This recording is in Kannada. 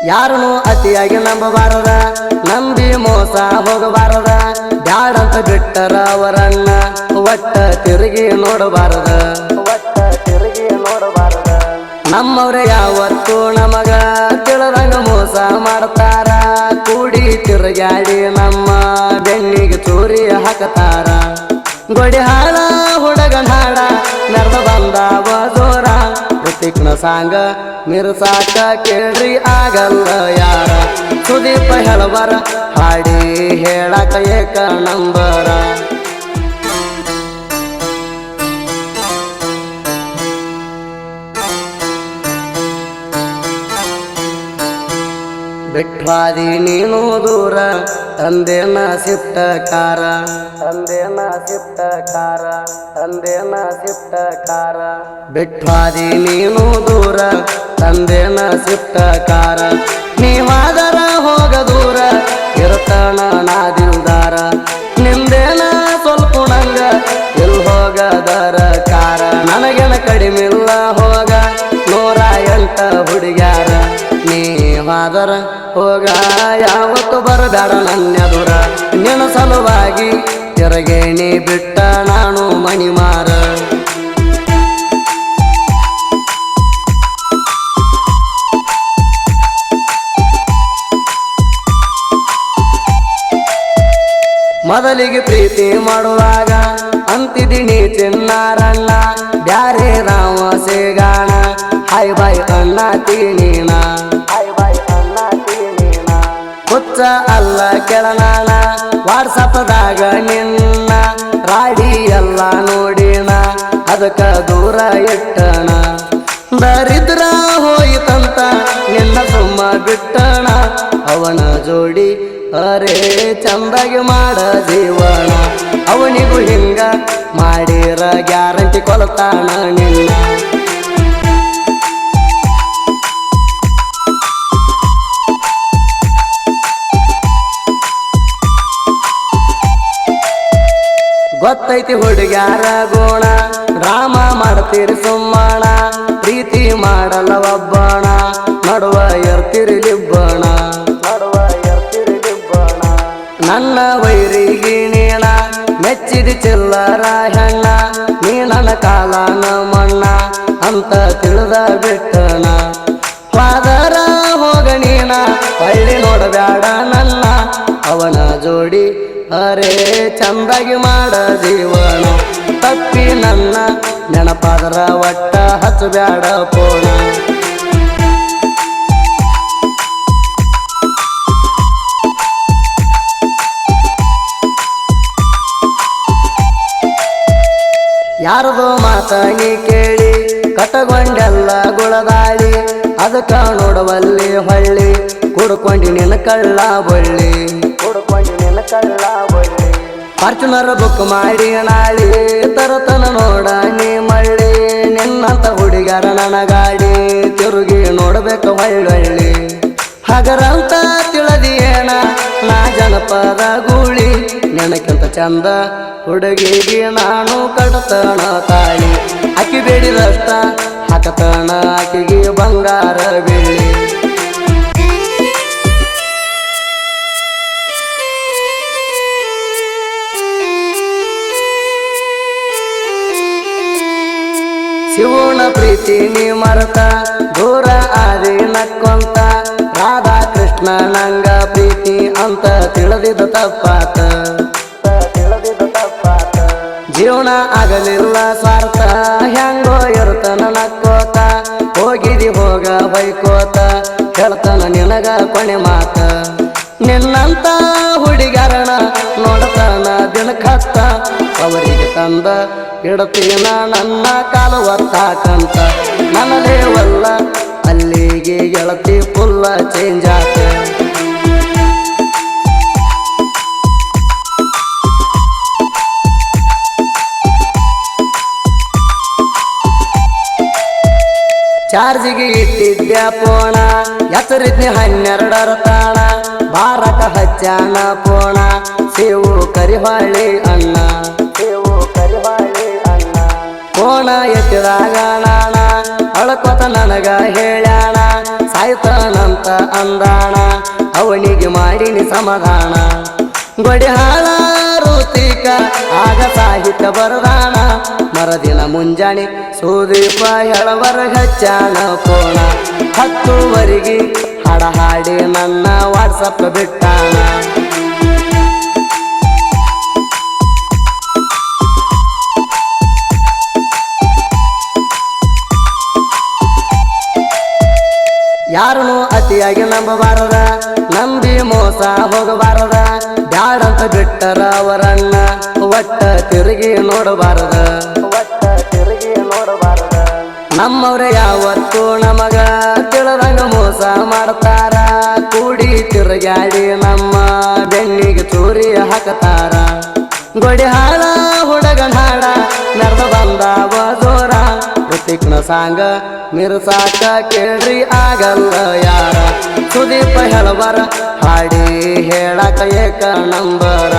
ಯಾರನ್ನು ಅತಿಯಾಗಿ ನಂಬಬಾರದ, ನಂಬಿ ಮೋಸ ಹೋಗಬಾರದ. ಬ್ಯಾಡಂತ ಬಿಟ್ಟರ ಅವರನ್ನ ಒಟ್ಟ ತಿರುಗಿ ನೋಡಬಾರದ, ನಮ್ಮವ್ರೆ ಯಾವತ್ತು ನಮಗ ತಿಳದಂಗ ಮೋಸ ಮಾಡ್ತಾರ. ಕೂಡಿ ತಿರುಗಾಡಿ ನಮ್ಮ ಬೆನ್ನಿಗೆ ಚೂರಿ ಹಾಕತಾರ. ಗೊಡಿ ಹಾಳ ಹುಡುಗನ ಹಾಡ ನೆರೆದ ಬಂದಾವ ಜೋರ. ಋತಿಕ್ನ ಸಾಂಗ ಮಿರ್ಸಾಕ ಕೇಳ್ರಿ ಆಗಲ್ಲ ಯಾರ. ಸುದೀಪ ಹೇಳಬರ ಹಾಡಿ ಹೇಳಕ ಏಕ ನಂಬರ. ಬಿಟ್ವಾದಿ ನೀನು ದೂರ ತಂದೆನ ಸಿಫ್ಟ ಕಾರ, ತಂದೆನ ಸಿಫ್ಟ ಕಾರ, ತಂದೆನ ಸಿಫ್ಟ ಕಾರ. ಬಿಟ್ವಾದಿ ನೀನು ದೂರ ತಂದೆನ ಸಿಫ್ಟ ಕಾರ. ನೀವಾದರ ಹೋಗ ದೂರ ಇರ್ತಾನ ನಾ ದಿಲ್ದಾರ. ನಿಂದೇನ ಸ್ವಲ್ಪ ನಂಗ ಎಲ್ ಹೋಗದರ ಕಾರ. ನನಗೇನ ಕಡಿಮಿಲ್ಲ ಹೋಗ 108 ಹುಡುಗ್ಯಾರ. ನೀವಾದರ ಹೋಗ ಯಾವತ್ತು ಬರಬೇಡ ನನ್ನೆದುರ. ನಿನ್ನ ಸಲುವಾಗಿ ತಿರಗೇಣಿ ಬಿಟ್ಟ ನಾನು ಮಣಿಮಾರ. ಮೊದಲಿಗೆ ಪ್ರೀತಿ ಮಾಡುವಾಗ ಅಂತಿದ್ದೀನಿ ಚಿನ್ನಾರಣ್ಣ. ಬ್ಯಾರೆ ರಾಮ ಸೇಗಾಣ ಹಾಯ್ ಬಾಯ್ ಅಣ್ಣ ತೀನೀಣ, ಹಾಯ್ ಬಾಯ್ ಅಣ್ಣ ತೀನೀಣ. ಹುಚ್ಚ ಅಲ್ಲ ಕೆಳನಾಣ ವಾಟ್ಸಪ್ದಾಗ ನಿನ್ನ ರಾಡಿ ಎಲ್ಲ ನೋಡಿಣ. ಅದಕ್ಕ ದೂರ ಇಟ್ಟಣ ದರಿದ್ರ ಹೋಯಿತಂತ ನಿನ್ನ ಸುಮ್ಮ ಬಿಟ್ಟಣ. ಅವನ ಜೋಡಿ ಅರೇ ಚಂದಾಗಿ ಮಾಡ ಜೀವನ. ಅವನಿಗೂ ಹಿಂಗ ಮಾಡಿರ ಗ್ಯಾರಂಟಿ ಕೊಲ್ತಾನ ನಿನ್ನ. ಗೊತ್ತೈತಿ ಹುಡುಗ್ಯಾರ ಗೋಣ ಡ್ರಾಮ ಮಾಡ್ತೀರಿ ಸುಮ್ಮಣ. ಪ್ರೀತಿ ಮಾಡಲ್ಲ ಒಬ್ಬಣ ನಡುವ ಇರ್ತಿರ್ಲಿಬ್ಬಣ, ನಡುವ ಇರ್ತಿರ್ಲಿಬ್ಬಣ. ನನ್ನ ವೈರಿಗೆ ನೀಣ ಮೆಚ್ಚಿದ ಚಿಲ್ಲರ ಹೆಣ್ಣ. ನೀ ನನ್ನ ಕಾಲನ ಮಣ್ಣ ಅಂತ ತಿಳಿದ ಬಿಟ್ಟಣ. ಫಾದರ ಹೋಗ ನೀಣ ಹೊಳ್ಳಿ ನೋಡಬ್ಯಾಡ ನನ್ನ. ಅವನ ಜೋಡಿ ಅರೇ ಚಂದಾಗಿ ಮಾಡ ಜೀವನ. ತಪ್ಪಿ ನನ್ನ ನೆನಪಾದರ ಒಟ್ಟ ಹಚ್ಚಬ್ಯಾಡ ಪೋಣ. ಯಾರದೋ ಮಾತ ನೀ ಕೇಳಿ ಕಟಗೊಂಡೆಲ್ಲ ಗುಳದಾಳಿ. ಅದಕ್ಕ ನೋಡವಲ್ಲಿ ಹೊಳ್ಳಿ ಕುಡ್ಕೊಂಡಿ ನಿನ್ನ ಕಳ್ಳ ಬಳ್ಳಿ, ಕುಡ್ಕೊಂಡಿ ನಿನ್ನ ಕಳ್ಳ ಬಳ್ಳಿ. ಫಾರ್ಚುನರ್ ಬುಕ್ ಮಾಡಿ ನಾಳಿ ತರತನ ನೋಡ ನೀ ಮಳ್ಳಿ. ನಿನ್ನಂತ ಹುಡುಗ್ಯಾರ ನನ್ನ ಗಾಡಿ ತಿರುಗಿ ನೋಡ್ಬೇಕು ಹೊಳ್ಳಿ. ಹಗರಂತ ತಿಳಿದಿಯೇಣ ನಾ ಜನಪದ ಗೂಳಿ. ನೆನಕ್ಕಿಂತ ಚಂದ ಹುಡುಗಿಗೆ ನಾನು ಕಡತಣ ತಾಳಿ. ಅಕ್ಕಿ ಬೇಡಿದಷ್ಟ ಹಾಕತಣ ಆಕಿಗೆ ಬಂಗಾರ ಬೆಳ್ಳಿ. ಶಿವನ ಪ್ರೀತಿ ನೀ ಮರತ ದೂರ ಆದಿ ನಕ್ಕೊಂತ. ರಾಧಾ ಕೃಷ್ಣ ನಂಗ ಪ್ರೀತಿ ಅಂತ ತಿಳಿದಿದ್ದ ತಪ್ಪಾತ, ತಿಳಿದಿದ್ದ ತಪ್ಪಾತ. ಜೀವನ ಆಗಲಿಲ್ಲ ಸ್ವಾರ್ಥ ಹೆಂಗೋ ಇರ್ತನ ನಕ್ಕೋತ. ಹೋಗಿದಿ ಹೋಗ ಬೈಕೋತ ಹೇಳ್ತಾನ ನಿನಗ ಕೊನೆ ಮಾತ. ನಿನ್ನಂತ ಹುಡುಗರಣ ನೋಡ್ತಾನ ದಿನಕತ್ತ. ಅವರಿಗೆ ತಂದ ಇಡತೀನ ನನ್ನ ಕಾಲು ಒತ್ತಾಕಂತ. ನನ್ನಲೇವಲ್ಲ ಅಲ್ಲಿಗೆ ಗೆಳತಿ ಫುಲ್ಲ ಚೇಂಜ್ ಆತ. ಚಾರ್ಜಿಗೆ ಇಟ್ಟಿದ್ದೆ ಪೋಣ ಎತ್ತರಿದ್ನಿ 12 ತಾಣ. ಬಾರಕ ಹಚ್ಚಾನ ಪೋಣ ಸೇವು ಕರಿಹಾಳಿ ಅಣ್ಣ, ಸೇವು ಕರಿಹಾಳಿ ಅಣ್ಣ. ಪೋಣ ಎತ್ತಿದಾಗ ನಾಣ ಅಳಕೋತ ನನಗ ಹೇಳ್ಯಾಣ. ಸಾಯ್ತಾನಂತ ಅಂದಾಣ ಅವನಿಗೆ ಮಾಡಿನಿ ಸಮಾಧಾನ ಗೊಡಿ ಹಾಳ ಋತಿಕ ಆಗ ಸಾಹಿತ್ಯ ಬರದಾಣ ಮರದಿನ ಮುಂಜಾನೆ ಸುದೀಪ ಎಳವರ ಹಚ್ಚಾಣ ಕೋಣ 10ವರೆಗೆ ಹಾಡ ಹಾಡಿ ನನ್ನ ವಾಟ್ಸಪ್ ಬಿಟ್ಟಾಣ ಯಾರನು ಅತಿಯಾಗಿ ನಂಬಬಾರದ ನಂಬಿ ಮೋಸ ಹೋಗಬಾರದ ಬ್ಯಾಡಂತ ಬಿಟ್ಟರ ಅವರನ್ನ ಒಟ್ಟ ತಿರುಗಿ ನೋಡಬಾರದ ನಮ್ಮವ್ರೆ ಯಾವತ್ತು ನಮಗ ತಿಳದಂಗ ಮೋಸ ಮಾಡ್ತಾರ ಕೂಡಿ ತಿರುಗಾಡಿ ನಮ್ಮ ಬೆನ್ನಿಗೆ ಚೂರಿ ಹಾಕತಾರ ಗೊಡಿ ಹಾಳ ಹುಡುಗನ ಹಾಡ ಮೆರೆದ ಬಂದಾವ ಜೋರ ಋತಿಕ್ನ ಸಾಂಗ ಮಿರ್ಸಾಕ ಕೇಳ್ರಿ ಆಗಲ್ಲ ಯಾರ ಸುದೀಪ ಹೇಳಬರ ಹಾಡಿ ಹೇಳಕ ಏಕ ನಂಬರ